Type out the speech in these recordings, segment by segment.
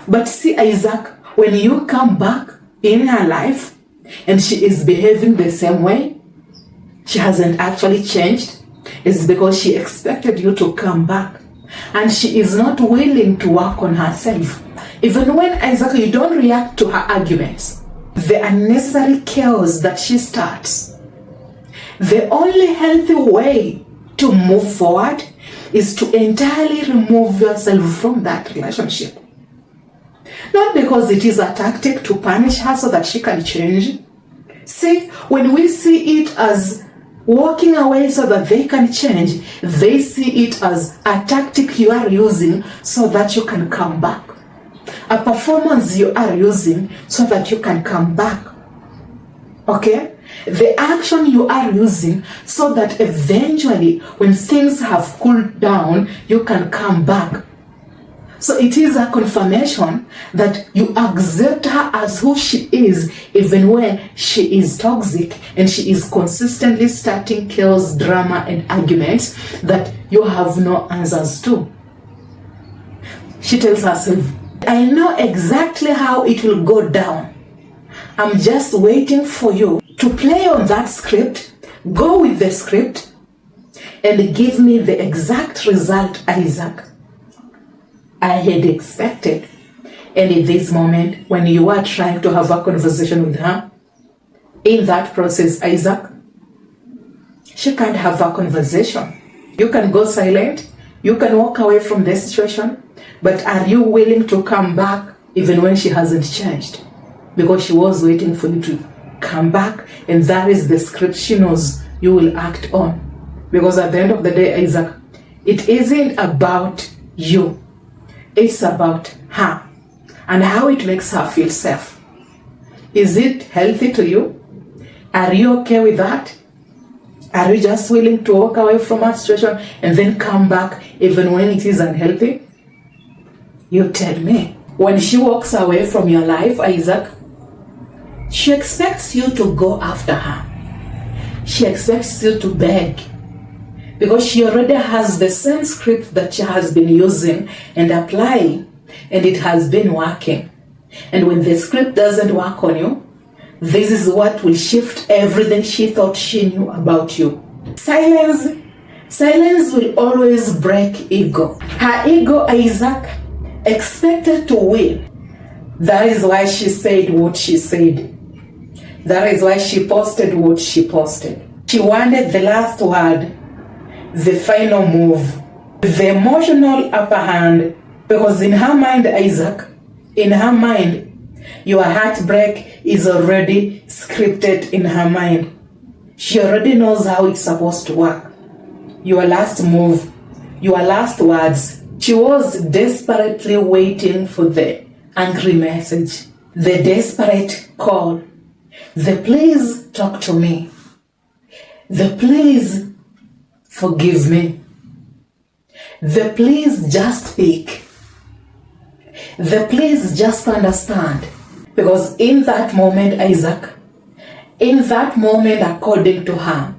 But see, Isaac, when you come back in her life and she is behaving the same way, she hasn't actually changed, it's because she expected you to come back. And she is not willing to work on herself. Even when, Isaac, you don't react to her arguments, the unnecessary chaos that she starts, the only healthy way to move forward is to entirely remove yourself from that relationship. Not because it is a tactic to punish her so that she can change. See, when we see it as walking away so that they can change, they see it as a tactic you are using so that you can come back. A performance you are using so that you can come back. Okay? The action you are using so that eventually when things have cooled down, you can come back. So it is a confirmation that you accept her as who she is, even when she is toxic and she is consistently starting chaos, drama, and arguments that you have no answers to. She tells herself, I know exactly how it will go down. I'm just waiting for you to play on that script, go with the script, and give me the exact result, Isaac, I had expected. And in this moment, when you are trying to have a conversation with her, in that process, Isaac, she can't have a conversation. You can go silent, you can walk away from the situation, but are you willing to come back even when she hasn't changed? Because she was waiting for you to come back, and that is the script she knows you will act on. Because at the end of the day, Isaac, it isn't about you. It's about her and how it makes her feel safe. Is it healthy to you? Are you okay with that? Are you just willing to walk away from a situation and then come back even when it is unhealthy? You tell me. When she walks away from your life, Isaac, she expects you to go after her. She expects you to beg. Because she already has the same script that she has been using and applying, and it has been working. And when the script doesn't work on you, this is what will shift everything she thought she knew about you. Silence will always break ego. Her ego, Isaac, expected to win. That is why she said what she said. That is why she posted what she posted. She wanted the last word, the final move, the emotional upper hand, because in her mind, Isaac, in her mind, your heartbreak is already scripted in her mind. She already knows how it's supposed to work. Your last move, your last words. She was desperately waiting for the angry message, the desperate call, the please talk to me, the please forgive me, the please just speak, the please just understand. Because in that moment, Isaac, in that moment, according to her,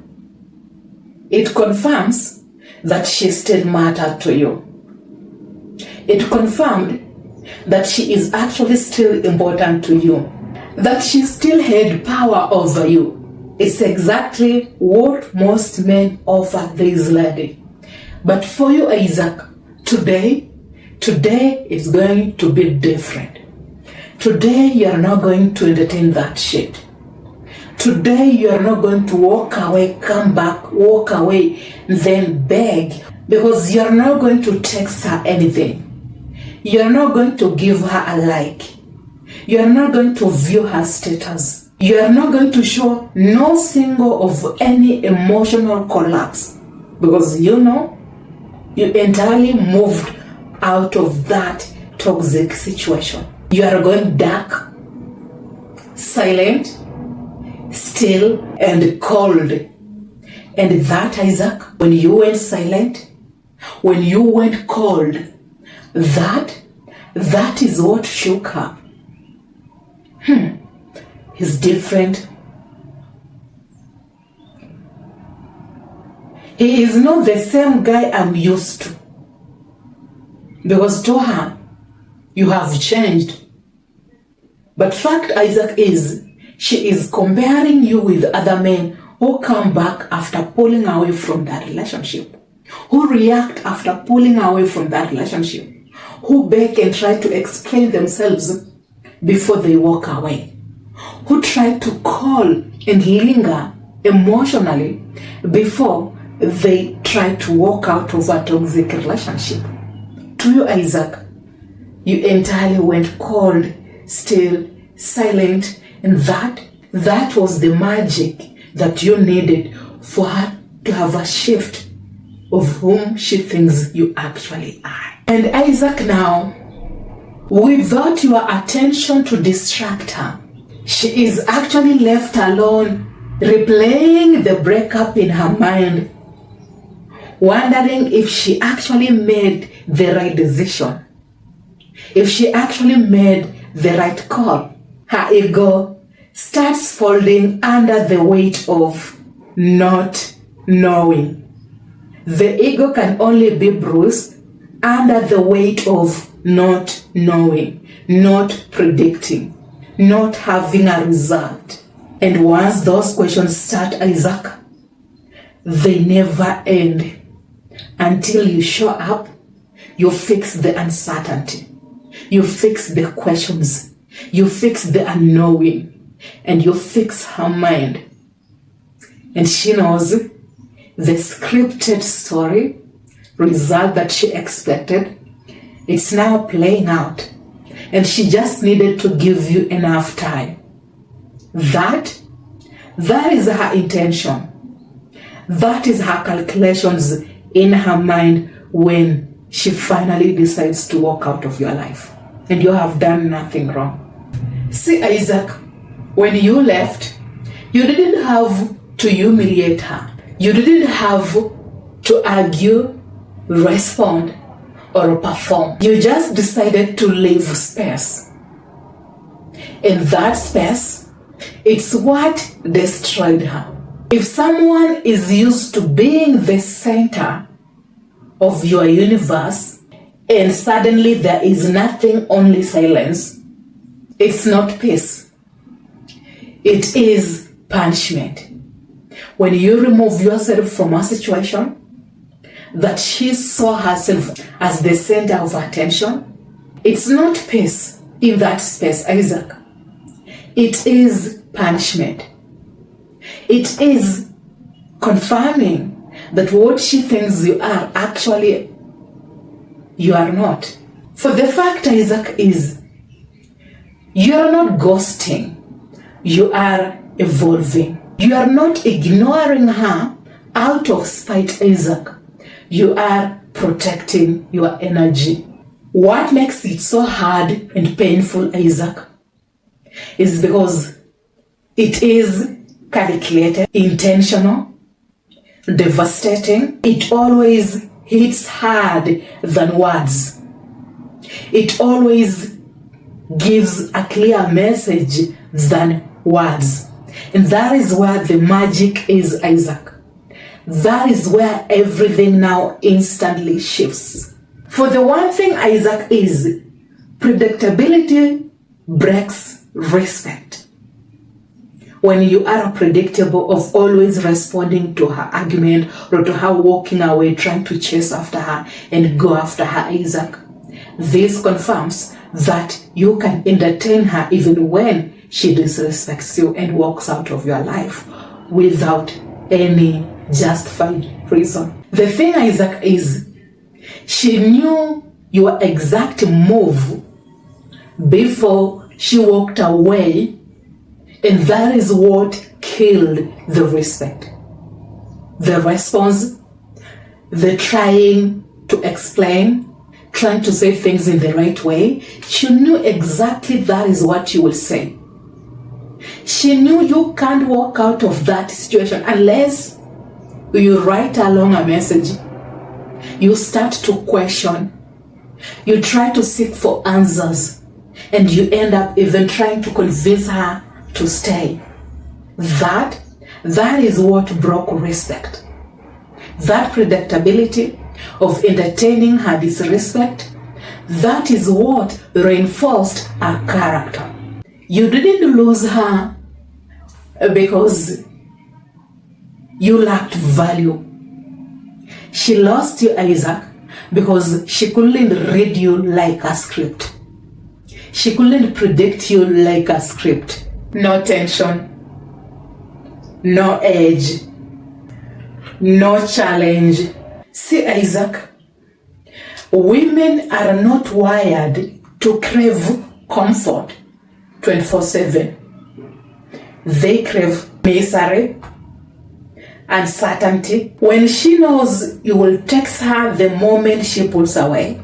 it confirms that she still mattered to you. It confirmed that she is actually still important to you, that she still had power over you. It's exactly what most men offer this lady. But for you, Isaac, today is going to be different. Today, you are not going to entertain that shit. Today, you are not going to walk away, come back, walk away, then beg. Because you are not going to text her anything. You are not going to give her a like. You are not going to view her status. You are not going to show no single of any emotional collapse. Because you know, you entirely moved out of that toxic situation. You are going dark, silent, still, and cold. And that, Isaac, when you went silent, when you went cold, that is what shook her. He's different. He is not the same guy I'm used to. Because to her, You have changed. But fact, Isaac, is she is comparing you with other men who come back after pulling away from that relationship, who react after pulling away from that relationship, who beg and try to explain themselves before they walk away, who try to call and linger emotionally before they try to walk out of a toxic relationship. To you, Isaac, you entirely went cold, still, silent, and that was the magic that you needed for her to have a shift of whom she thinks you actually are. And Isaac now, without your attention to distract her, she is actually left alone, replaying the breakup in her mind, wondering if she actually made the right decision, if she actually made the right call. Her ego starts folding under the weight of not knowing. The ego can only be bruised under the weight of not knowing, not predicting, not having a result. And once those questions start, Isaac, they never end. Until you show up, you fix the uncertainty, you fix the questions, you fix the unknowing, and you fix her mind. And she knows the scripted story result that she expected, it's now playing out. And she just needed to give you enough time. That is her intention. That is her calculations in her mind when she finally decides to walk out of your life. And you have done nothing wrong. See, Isaac, when you left, you didn't have to humiliate her. You didn't have to argue, respond, or perform. You just decided to leave space. And that space, it's what destroyed her. If someone is used to being the center of your universe, and suddenly there is nothing, only silence, it's not peace. It is punishment. When you remove yourself from a situation that she saw herself as the center of attention, it's not peace in that space, Isaac. It is punishment. It is confirming that what she thinks you are, actually, you are not. For the fact, Isaac, is you are not ghosting. You are evolving. You are not ignoring her out of spite, Isaac. You are protecting your energy. What makes it so hard and painful, Isaac, is because it is calculated, intentional, devastating. It always hits hard than words. It always gives a clear message than words. And that is where the magic is, Isaac. That is where everything now instantly shifts. For the one thing, Isaac, is predictability breaks respect. When you are predictable of always responding to her argument or to her walking away, trying to chase after her and go after her, Isaac, this confirms that you can entertain her even when she disrespects you and walks out of your life without any justified reason. The thing, Isaac, is she knew your exact move before she walked away, and that is what killed the respect. The response, the trying to explain, trying to say things in the right way, she knew exactly that is what you will say. She knew you can't walk out of that situation unless you write along a message. You start to question. You try to seek for answers. And you end up even trying to convince her to stay. That is what broke respect. That predictability of entertaining her disrespect, That is what reinforced her character. You didn't lose her because you lacked value. She lost you, Isaac, because she couldn't read you like a script. She couldn't predict you like a script. No tension, no edge, no challenge. See, Isaac, women are not wired to crave comfort 24/7. They crave misery, uncertainty. When she knows you will text her the moment she pulls away,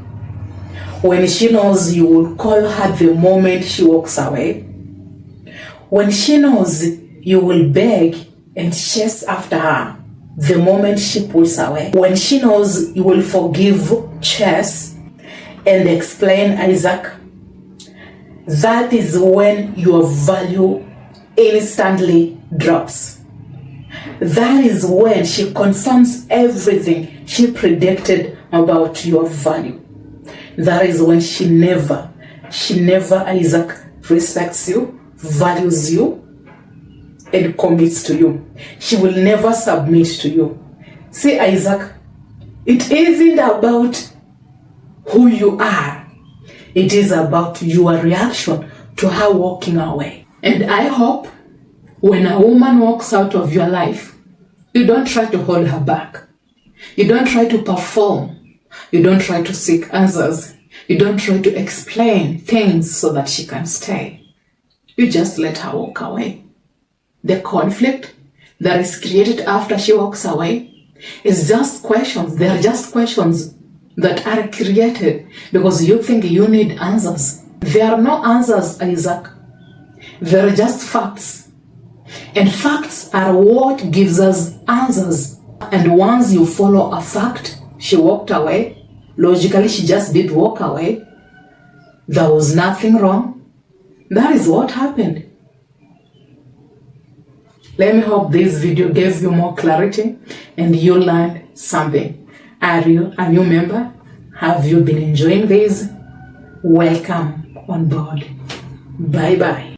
when she knows you will call her the moment she walks away, when she knows you will beg and chase after her the moment she pulls away, when she knows you will forgive, chase, and explain, Isaac, that is when your value instantly drops. That is when she confirms everything she predicted about your value. That is when she never, Isaac, respects you, values you, and commits to you. She will never submit to you. See, Isaac, it isn't about who you are. It is about your reaction to her walking away. And I hope when a woman walks out of your life, you don't try to hold her back. You don't try to perform. You don't try to seek answers. You don't try to explain things so that she can stay. You just let her walk away. The conflict that is created after she walks away is just questions. They are just questions that are created because you think you need answers. There are no answers, Isaac. There are just facts. And facts are what gives us answers. And once you follow a fact, she walked away. Logically, she just did walk away. There was nothing wrong. That is what happened. Let me hope this video gave you more clarity and you learned something. Are you a new member? Have you been enjoying this? Welcome on board. Bye-bye.